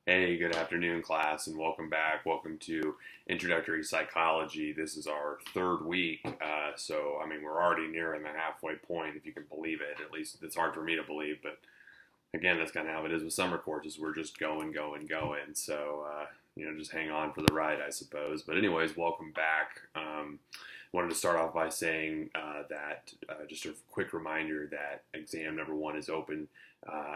Hey, good afternoon, class, and welcome back. Welcome to Introductory Psychology. This is our third week, we're already nearing the halfway point, if you can believe it. At least it's hard for me to believe, but again, that's kind of how it is with summer courses. We're just going, going, going. Just hang on for the ride, I suppose. But anyways, welcome back. Wanted to start off by saying that just a quick reminder that exam number one is open.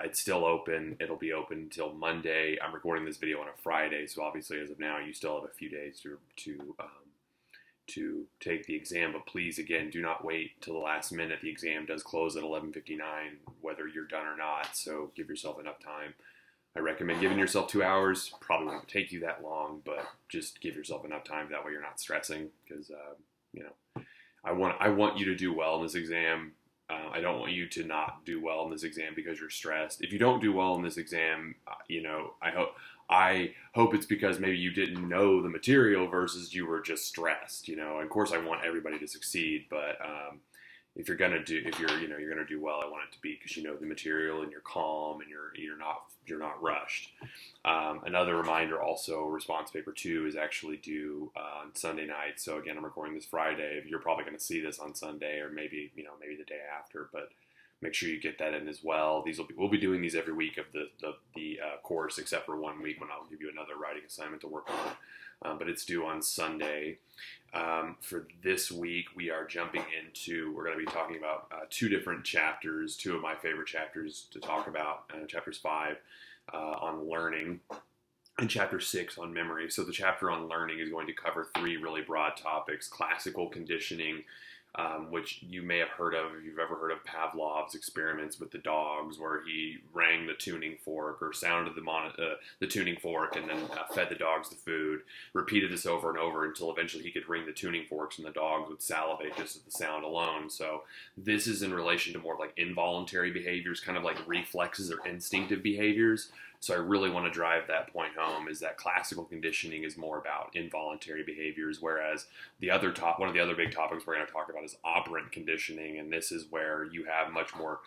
It's still open. It'll be open until Monday. I'm recording this video on a Friday, so obviously as of now, you still have a few days to take the exam. But please, again, do not wait till the last minute. The exam does close at 11:59, whether you're done or not. So give yourself enough time. I recommend giving yourself 2 hours. Probably won't take you that long, but just give yourself enough time. That way you're not stressing because, I want you to do well in this exam. I don't want you to not do well in this exam because you're stressed. If you don't do well in this exam, I hope it's because maybe you didn't know the material versus you were just stressed. Of course I want everybody to succeed, but if you're gonna do well, I want it to be because you know the material and you're calm and you're not rushed. Another reminder, also, response paper 2 is actually due on Sunday night. So again, I'm recording this Friday. You're probably going to see this on Sunday or maybe the day after, but make sure you get that in as well. We'll be doing these every week of the course, except for 1 week when I'll give you another writing assignment to work on. But it's due on Sunday. For this week, we're going to be talking about two different chapters, two of my favorite chapters to talk about, chapters 5 on learning and chapter 6 on memory. So the chapter on learning is going to cover 3 really broad topics: classical conditioning, which you may have heard of if you've ever heard of Pavlov's experiments with the dogs, where he rang the tuning fork or sounded the tuning fork and then fed the dogs the food, repeated this over and over until eventually he could ring the tuning forks and the dogs would salivate just at the sound alone. So this is in relation to more like involuntary behaviors, kind of like reflexes or instinctive behaviors. So I really want to drive that point home, is that classical conditioning is more about involuntary behaviors, whereas one of the other big topics we're going to talk about is operant conditioning, and this is where you have much more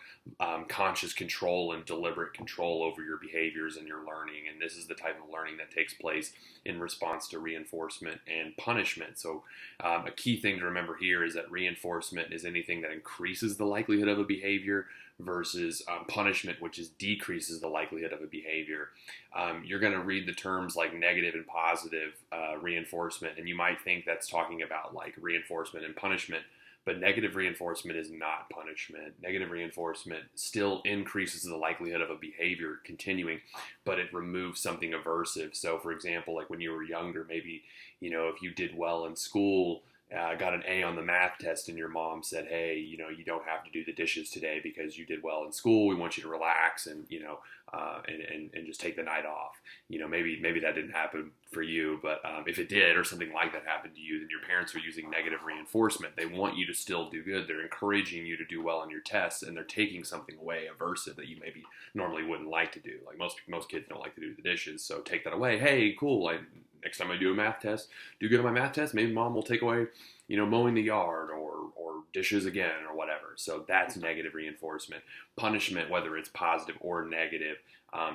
conscious control and deliberate control over your behaviors and your learning, and this is the type of learning that takes place in response to reinforcement and punishment. So a key thing to remember here is that reinforcement is anything that increases the likelihood of a behavior versus punishment, which decreases the likelihood of a behavior. You're going to read the terms like negative and positive reinforcement, and you might think that's talking about like reinforcement and punishment, but negative reinforcement is not punishment. Negative reinforcement still increases the likelihood of a behavior continuing, but it removes something aversive. So for example, like when you were younger, maybe, if you did well in school, got an A on the math test, and your mom said, "Hey, you don't have to do the dishes today because you did well in school. We want you to relax and and just take the night off." Maybe that didn't happen for you, but if it did or something like that happened to you, then your parents are using negative reinforcement. They want you to still do good. They're encouraging you to do well on your tests, and they're taking something away aversive that you maybe normally wouldn't like to do. Like most kids don't like to do the dishes, so take that away. Hey, cool. Next time I do a math test, do good on my math test, maybe mom will take away, mowing the yard or dishes again or whatever. So that's negative reinforcement. Punishment, whether it's positive or negative,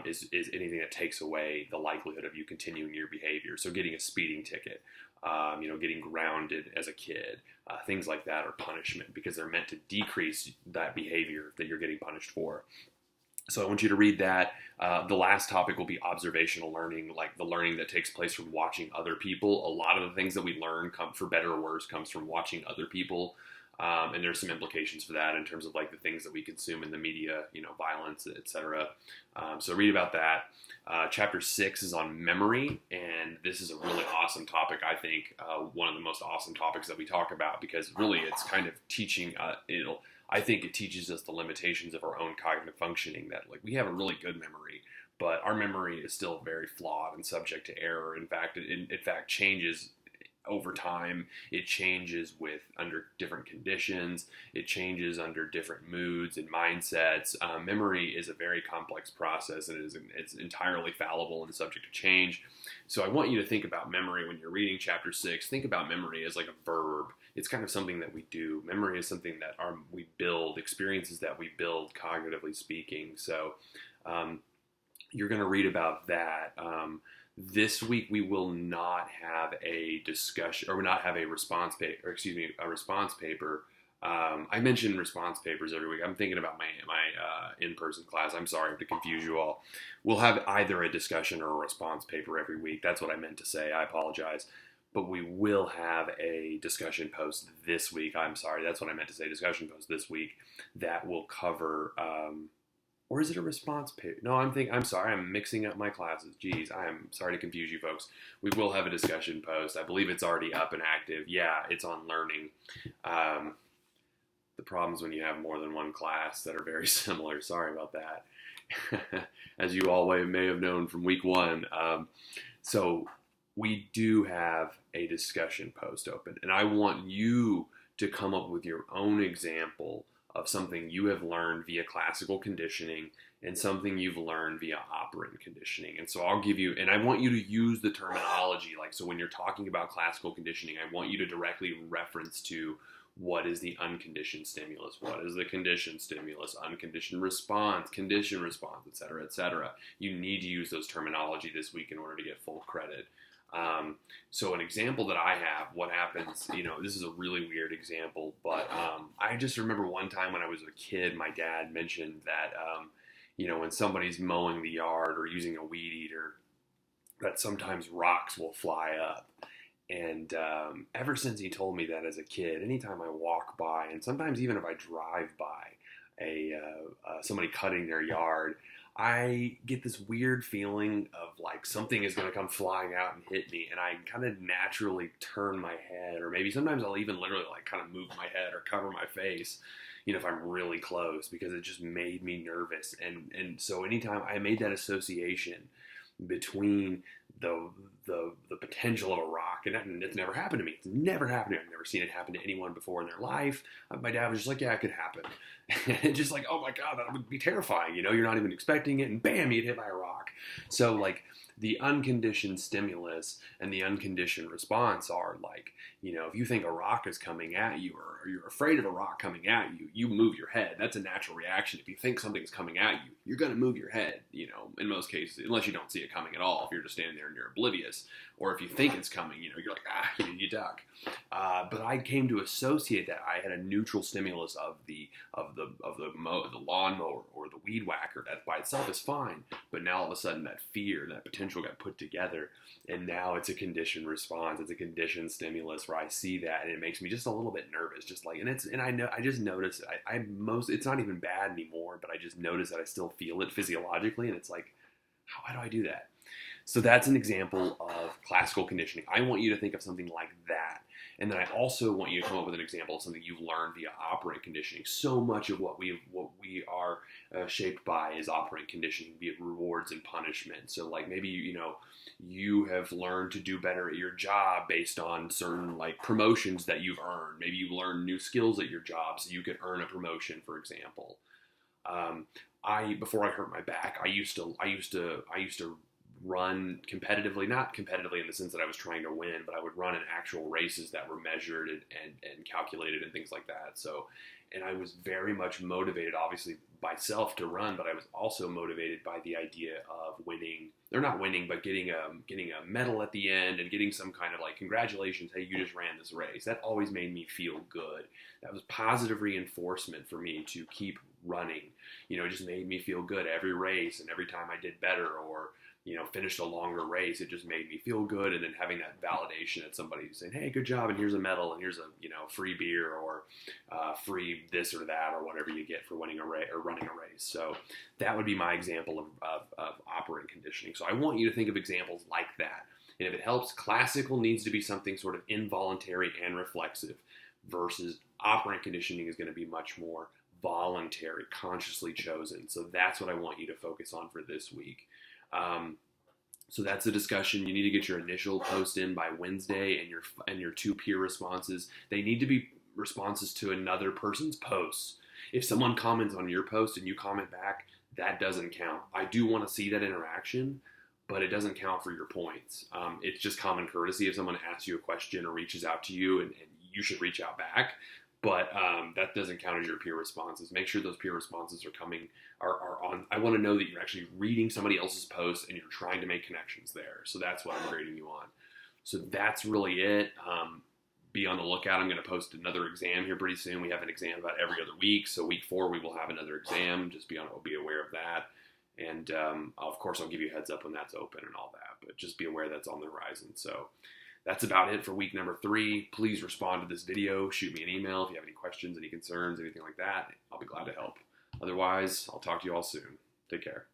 is anything that takes away the likelihood of you continuing your behavior. So getting a speeding ticket, getting grounded as a kid, things like that are punishment because they're meant to decrease that behavior that you're getting punished for. So I want you to read that. The last topic will be observational learning, like the learning that takes place from watching other people. A lot of the things that we learn, for better or worse, comes from watching other people. And there's some implications for that in terms of like the things that we consume in the media, violence, etc. So read about that. Chapter 6 is on memory, and this is a really awesome topic. I think one of the most awesome topics that we talk about, because really it's kind of teaching, I think it teaches us the limitations of our own cognitive functioning, that like we have a really good memory, but our memory is still very flawed and subject to error. In fact, it changes over time. It changes under different conditions. It changes under different moods and mindsets. Memory is a very complex process, and it's entirely fallible and subject to change. So I want you to think about memory when you're reading chapter 6. Think about memory as like a verb. It's kind of something that we do. Memory is something that we build, experiences that we build, cognitively speaking. So you're going to read about that. This week we will not have a discussion, or not have a response paper, or excuse me, a response paper. I mention response papers every week. I'm thinking about my in-person class. I'm sorry to confuse you all. We'll have either a discussion or a response paper every week. That's what I meant to say. I apologize. But we will have a discussion post this week. I'm sorry. That's what I meant to say. Discussion post this week that will cover, or is it a response paper? No, I'm sorry. I'm mixing up my classes. Geez, I'm sorry to confuse you folks. We will have a discussion post. I believe it's already up and active. Yeah, it's on learning. The problems when you have more than one class that are very similar. Sorry about that. As you all may have known from week one. So we do have a discussion post open, and I want you to come up with your own example of something you have learned via classical conditioning and something you've learned via operant conditioning. And so I'll give you, and I want you to use the terminology, like, so when you're talking about classical conditioning, I want you to directly reference to what is the unconditioned stimulus, what is the conditioned stimulus, unconditioned response, conditioned response, et cetera, et cetera. You need to use those terminology this week in order to get full credit. So an example that I have, what happens, this is a really weird example, but I just remember one time when I was a kid, my dad mentioned that, when somebody's mowing the yard or using a weed eater, that sometimes rocks will fly up. And ever since he told me that as a kid, anytime I walk by, and sometimes even if I drive by somebody cutting their yard, I get this weird feeling of like something is going to come flying out and hit me, and I kind of naturally turn my head, or maybe sometimes I'll even literally like kind of move my head or cover my face, if I'm really close, because it just made me nervous. And so anytime I made that association between the potential of a rock, and it's never happened to me. It's never happened to me. I've never seen it happen to anyone before in their life. My dad was just like, yeah, it could happen. And just like, oh my God, that would be terrifying. You're not even expecting it, and bam, you get hit by a rock. So like the unconditioned stimulus and the unconditioned response are like, if you think a rock is coming at you, or you're afraid of a rock coming at you, you move your head. That's a natural reaction. If you think something's coming at you, you're going to move your head, in most cases, unless you don't see it coming at all. If you're just standing there and you're oblivious, or if you think it's coming, you're like, you duck. But I came to associate that. I had a neutral stimulus of the lawnmower or the weed whacker. That by itself is fine. But now all of a sudden that fear, that potential got put together, and now it's a conditioned response. It's a conditioned stimulus where I see that, and it makes me just a little bit nervous. Just like, I just notice it's not even bad anymore, but I just notice that I still feel it physiologically, and it's like, how do I do that? So that's an example of classical conditioning. I want you to think of something like that. And then I also want you to come up with an example of something you've learned via operant conditioning. So much of what we are shaped by is operant conditioning, be it rewards and punishment. So like maybe, you have learned to do better at your job based on certain like promotions that you've earned. Maybe you learned new skills at your job so you could earn a promotion, for example. Before I hurt my back, I used to run competitively, not competitively in the sense that I was trying to win, but I would run in actual races that were measured and calculated and things like that. So, and I was very much motivated, obviously, by self to run, but I was also motivated by the idea of winning, or not winning, but getting a medal at the end and getting some kind of like, congratulations, hey, you just ran this race. That always made me feel good. That was positive reinforcement for me to keep running. It just made me feel good every race, and every time I did better, or finished a longer race, it just made me feel good. And then having that validation that somebody's saying, hey, good job, and here's a medal, and here's a free beer, or free this or that, or whatever you get for winning a race or running a race. So that would be my example of operant conditioning. So I want you to think of examples like that. And if it helps, classical needs to be something sort of involuntary and reflexive, versus operant conditioning is going to be much more voluntary, consciously chosen. So that's what I want you to focus on for this week. So that's the discussion. You need to get your initial post in by Wednesday, and your 2 peer responses. They need to be responses to another person's posts. If someone comments on your post and you comment back, that doesn't count. I do want to see that interaction, but it doesn't count for your points. It's just common courtesy if someone asks you a question or reaches out to you, and you should reach out back. But that doesn't count as your peer responses. Make sure those peer responses are on. I want to know that you're actually reading somebody else's post and you're trying to make connections there. So that's what I'm grading you on. So that's really it. Be on the lookout. I'm going to post another exam here pretty soon. We have an exam about every other week. So week 4, we will have another exam. Just be aware of that. And of course, I'll give you a heads up when that's open and all that. But just be aware that's on the horizon. So that's about it for week number 3. Please respond to this video. Shoot me an email if you have any questions, any concerns, anything like that. I'll be glad to help. Otherwise, I'll talk to you all soon. Take care.